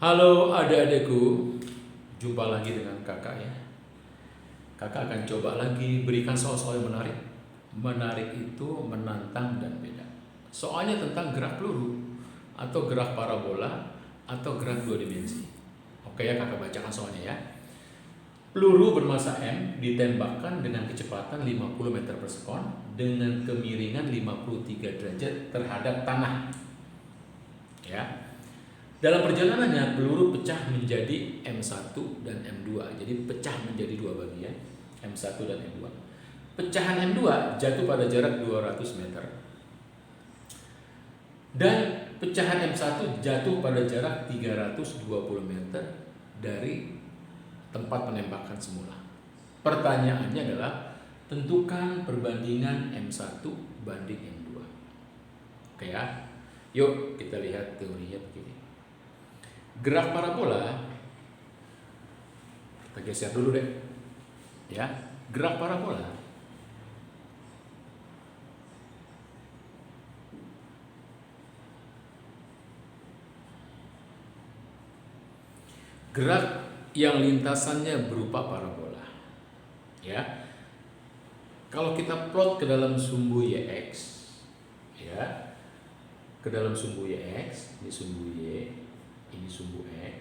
Halo adik-adikku, jumpa lagi dengan kakak ya. Kakak akan coba lagi berikan soal-soal yang menarik. Menarik itu menantang dan beda. Soalnya tentang gerak peluru, atau gerak parabola, atau gerak dua dimensi. Oke ya, kakak bacakan soalnya ya. Peluru bermassa M ditembakkan dengan kecepatan 50 meter per sekon dengan kemiringan 53 derajat terhadap tanah. Ya. Dalam perjalanannya, peluru pecah menjadi M1 dan M2. Jadi pecah menjadi dua bagian, M1 dan M2. Pecahan M2 jatuh pada jarak 200 meter. Dan pecahan M1 jatuh pada jarak 320 meter dari tempat penembakan semula. Pertanyaannya adalah, tentukan perbandingan M1 banding M2. Oke ya. Yuk kita lihat teorinya begini. Gerak parabola, kita geser dulu deh, ya. Gerak parabola gerak yang lintasannya berupa parabola, ya. Kalau kita plot ke dalam sumbu YX, ya, ke dalam sumbu YX, ini sumbu Y, ini sumbu X,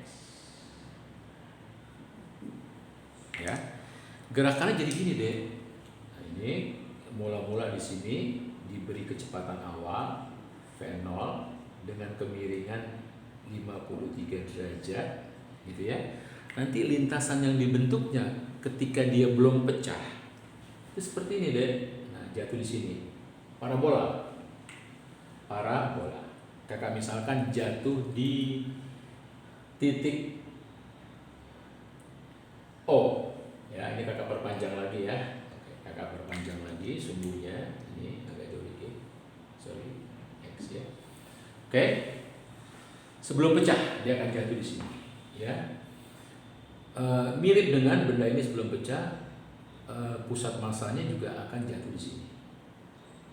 ya. Gerakannya jadi gini deh. Nah, ini mula-mula di sini diberi kecepatan awal V0 dengan kemiringan 53 derajat, gitu ya. Nanti lintasan yang dibentuknya ketika dia belum pecah itu seperti ini deh. Nah, jatuh di sini. Parabola. Kakak misalkan jatuh di titik O, ya. Ini kakak perpanjang lagi ya. Oke, kakak perpanjang lagi sumbunya. Ini agak jauh dikit, sorry, X ya. Oke, sebelum pecah dia akan jatuh di sini, ya. Mirip dengan benda ini sebelum pecah, pusat massanya juga akan jatuh di sini,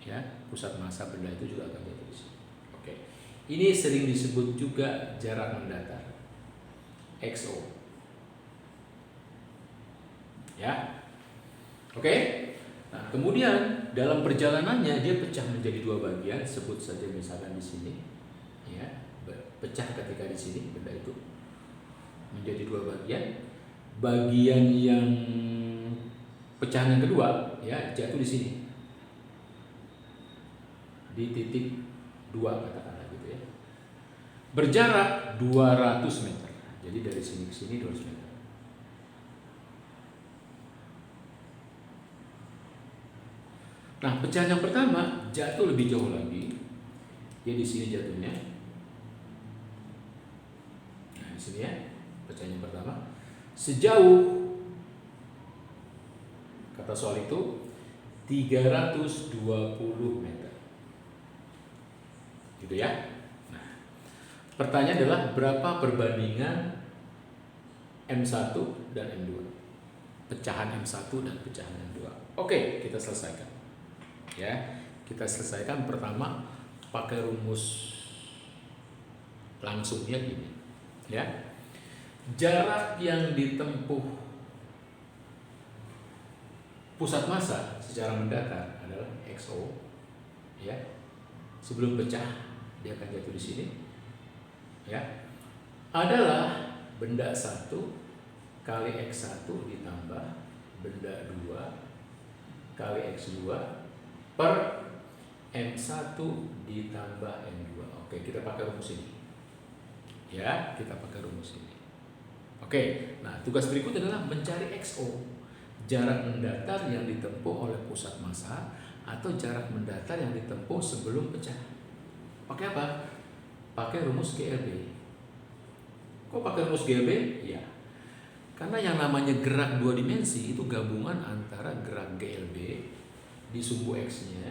ya. Pusat massa benda itu juga akan jatuh di sini. Oke, ini sering disebut juga jarak mendatar, XO. Ya. Oke. Nah, kemudian dalam perjalanannya dia pecah menjadi dua bagian, sebut saja misalkan di sini, ya. Pecah ketika di sini benda itu menjadi dua bagian. Bagian yang pecahan yang kedua, ya, jatuh di sini. Di titik 2 katakanlah gitu ya. Berjarak 200 meter. Jadi dari sini ke sini 200 meter. Nah, pecahan yang pertama jatuh lebih jauh lagi. Dia di sini jatuhnya. Nah, di sini ya, pecahan yang pertama. Sejauh, kata soal itu, 320 meter. Gitu ya. Nah, pertanyaan adalah berapa perbandingan M1 dan M2? Pecahan M1 dan pecahan M2. Oke, kita selesaikan. Ya, kita selesaikan pertama pakai rumus langsungnya gini, ya. Jarak yang ditempuh pusat massa secara mendatar adalah XO, ya. Sebelum pecah dia akan jatuh di sini, ya. Adalah benda 1 kali X1 ditambah benda 2 kali X2 per M1 ditambah M2. Oke, kita pakai rumus ini. Ya, kita pakai rumus ini. Oke, nah tugas berikutnya adalah mencari XO, jarak mendatar yang ditempuh oleh pusat massa atau jarak mendatar yang ditempuh sebelum pecah. Pakai apa? Pakai rumus GLB. Kok pakai rumus GLB? Ya, karena yang namanya gerak dua dimensi itu gabungan antara gerak GLB di sumbu X-nya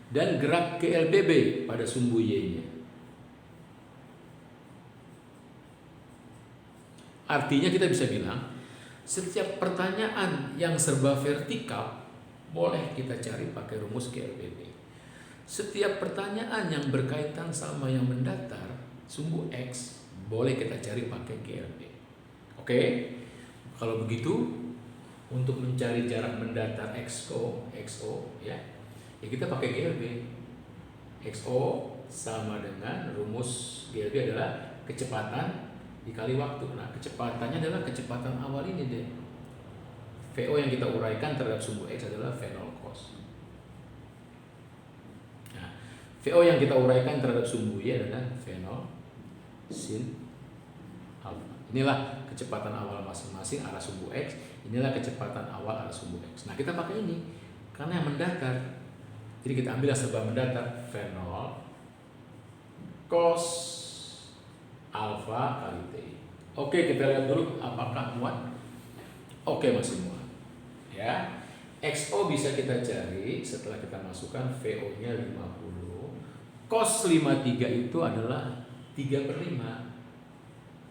dan gerak GLBB pada sumbu Y-nya. Artinya kita bisa bilang, setiap pertanyaan yang serba vertikal boleh kita cari pakai rumus GLBB. Setiap pertanyaan yang berkaitan sama yang mendatar sumbu X boleh kita cari pakai GLB. Oke, kalau begitu untuk mencari jarak mendatar XO ya kita pakai GLB. XO sama dengan rumus GLB adalah kecepatan dikali waktu. Nah, kecepatannya adalah kecepatan awal ini deh. VO yang kita uraikan terhadap sumbu X adalah V0 cos. Nah, VO yang kita uraikan terhadap sumbu Y adalah V0 sin alfa. Inilah kecepatan awal masing-masing arah sumbu X. Inilah kecepatan awal arah sumbu X. Nah, kita pakai ini karena yang mendatar. Jadi kita ambil serba mendatar V0 cos alfa kali T. Oke, kita lihat dulu apakah muat. Oke, masih muat. Ya. XO bisa kita cari setelah kita masukkan VO-nya 50. Cos 53 itu adalah 3/5.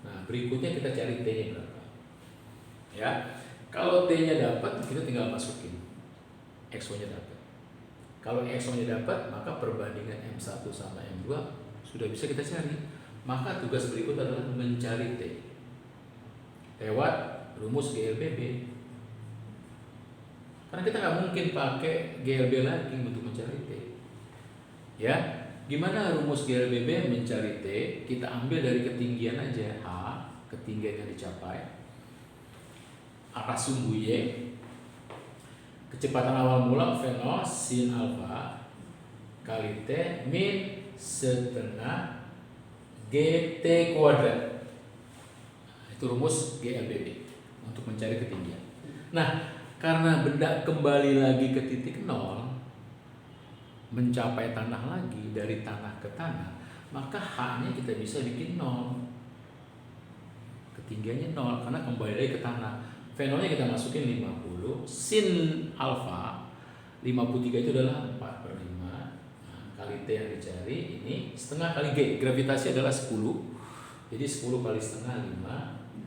Nah, berikutnya kita cari T-nya berapa. Ya. Kalau T-nya dapat, kita tinggal masukin. XO-nya dapat. Kalau XO-nya dapat, maka perbandingan M1 sama M2 sudah bisa kita cari. Maka tugas berikut adalah mencari T lewat rumus GLBB. Karena kita nggak mungkin pakai GLB lagi untuk mencari T. Ya, gimana rumus GLBB mencari T? Kita ambil dari ketinggian aja, H, ketinggian yang dicapai, arah sumbu Y, kecepatan awal mula V0 sin alfa kali T min setengah GT kuadrat. Itu rumus GLBB untuk mencari ketinggian. Nah, karena benda kembali lagi ke titik nol, mencapai tanah lagi, dari tanah ke tanah, maka H-nya kita bisa bikin nol. Ketinggiannya nol karena kembali lagi ke tanah. V0-nya kita masukin 50, sin alfa 53 itu adalah 4/5. Nah, kali T yang dicari ini setengah kali G. Gravitasi adalah 10. Jadi 10 kali setengah 5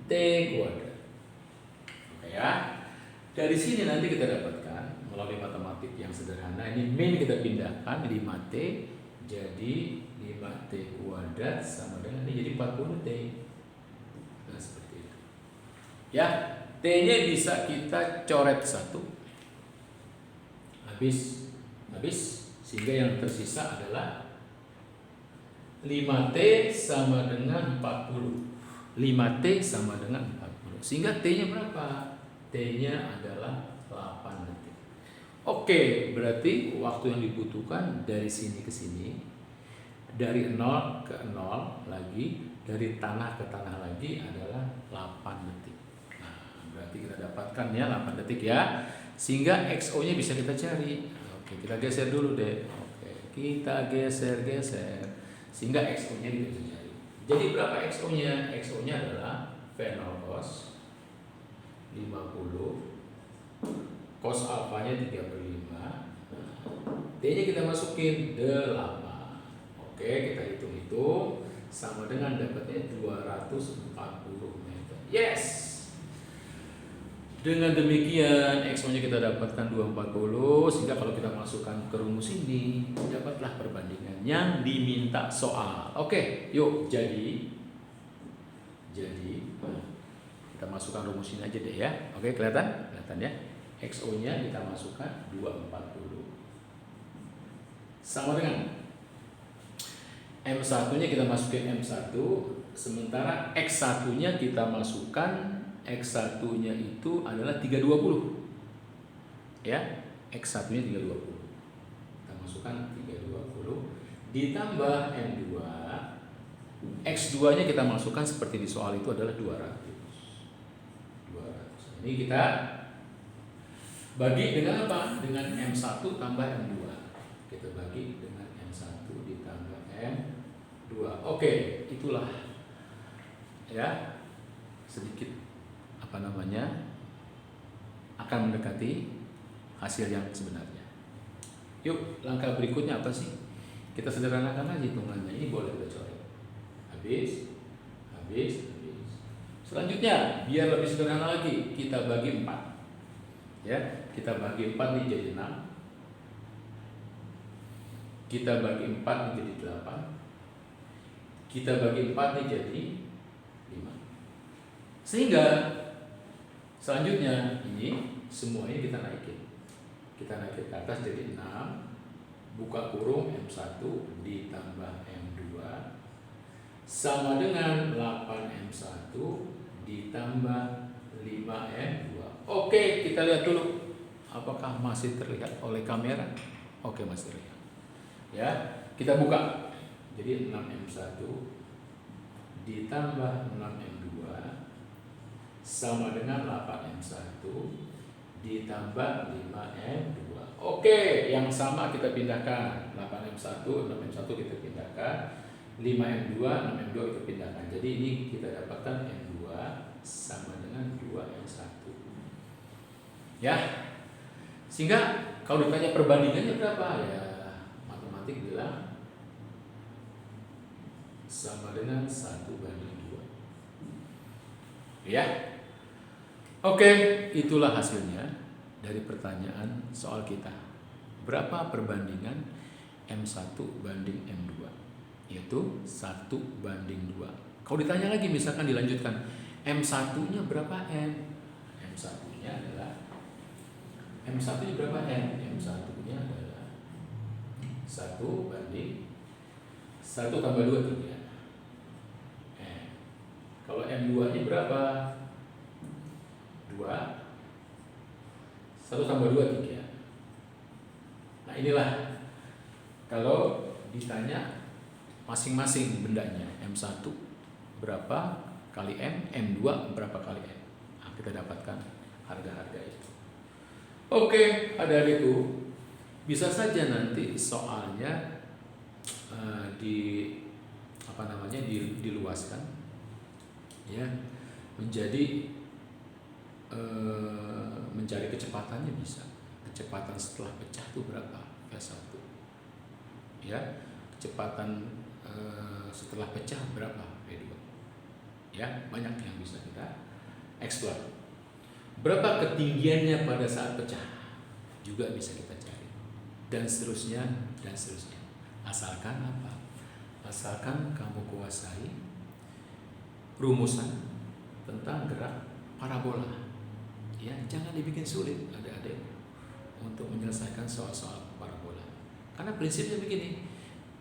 T kuadrat. Oke ya. Dari sini nanti kita dapatkan melalui matematik yang sederhana, ini min kita pindahkan 5T jadi 5T kuadrat sama dengan ini jadi 40T. Nah, seperti itu. Ya, T-nya bisa kita coret 1. Habis sehingga yang tersisa adalah 5T sama dengan 40. 5T sama dengan 40. Sehingga T-nya berapa? T-nya adalah 8 detik. Oke, berarti waktu yang dibutuhkan dari sini ke sini, dari 0 ke 0 lagi, dari tanah ke tanah lagi adalah 8 detik. Nah, berarti kita dapatkan ya 8 detik ya. Sehingga XO-nya bisa kita cari. Oke, kita geser dulu deh. Oke, kita geser. Sehingga XO-nya kita bisa cari. Jadi berapa XO-nya? XO-nya adalah V0 cos 50, cos alfanya 3/5. T-nya kita masukin 8. Oke, kita hitung-hitung sama dengan dapatnya 240 meter. Yes. Dengan demikian XO-nya kita dapatkan 240, sehingga kalau kita masukkan ke rumus ini dapatlah perbandingan yang diminta soal. Oke, yuk jadi kita masukkan rumus ini aja deh ya. Oke, kelihatan ya. XO-nya kita masukkan 240 sama dengan M1-nya kita masukin M1, sementara X1-nya kita masukkan, X1-nya itu adalah 320. Ya, X1-nya 320. Kita masukkan 320 ditambah M2. X2-nya kita masukkan seperti di soal itu adalah 200. Ini kita bagi dengan apa? Dengan M1 tambah M2. Kita bagi dengan M1 ditambah M2. Oke, itulah ya sedikit akan mendekati hasil yang sebenarnya. Yuk, langkah berikutnya apa sih? Kita sederhanakan aja hitungannya. Ini boleh kita coret. Habis. Selanjutnya, biar lebih sederhana lagi, kita bagi 4. Ya, kita bagi 4 ini jadi 6. Kita bagi 4 menjadi 8. Kita bagi 4 nih jadi 5. Sehingga selanjutnya ini semuanya kita naikin. Kita naikin ke atas jadi 6, buka kurung M1 ditambah M2 sama dengan 8M1 ditambah 5M2. Oke, kita lihat dulu apakah masih terlihat oleh kamera. Oke, masih terlihat. Ya, kita buka. Jadi 6M1 ditambah 6M2 sama dengan 8M1 ditambah 5M2. Oke, yang sama kita pindahkan. 8M1, 6M1 kita pindahkan, 5M2, 6M2 kita pindahkan. Jadi ini kita dapatkan M2 sama dengan 2M1. Ya. Sehingga kalau ditanya perbandingannya berapa? Ya, matematik bilang sama dengan 1:2. Ya. Oke, itulah hasilnya dari pertanyaan soal kita. Berapa perbandingan M1 banding M2? Yaitu 1:2. Kalau ditanya lagi misalkan dilanjutkan, M1-nya berapa M? M1-nya adalah M1-nya berapa M? M1-nya adalah 1 banding 1 tambah 2 3. Kalau M2-nya berapa? 2. 1 tambah 2 3. Nah, inilah kalau ditanya masing-masing bendanya, M1 berapa kali M, M2 berapa kali M. Nah, kita dapatkan harga-harga itu. Oke, adik-adikku, bisa saja nanti soalnya diluaskan ya menjadi mencari kecepatannya bisa. Kecepatan setelah pecah itu berapa? V1. Ya, kecepatan setelah pecah berapa? V2. Ya, banyak yang bisa kita eksplor. Berapa ketinggiannya pada saat pecah? Juga bisa kita cari. Dan seterusnya, dan seterusnya. Asalkan apa? Asalkan kamu kuasai rumusan tentang gerak parabola. Ya, jangan dibikin sulit adik-adik untuk menyelesaikan soal-soal parabola. Karena prinsipnya begini,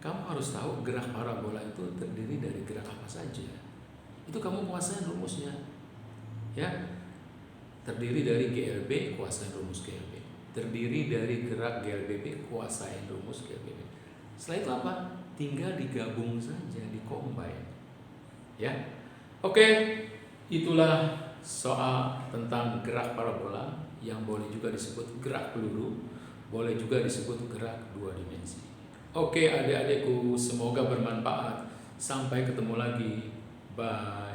kamu harus tahu gerak parabola itu terdiri dari gerak apa saja. Itu kamu kuasain rumusnya. Ya, terdiri dari GLB, kuasain rumus GLB. Terdiri dari gerak GLBB, kuasain rumus GLBB. Setelah itu apa? Tinggal digabung saja, dikombine. Ya, oke, itulah soal tentang gerak parabola yang boleh juga disebut gerak peluru, boleh juga disebut gerak 2 dimensi. Oke, adik-adikku, semoga bermanfaat. Sampai ketemu lagi. Bye.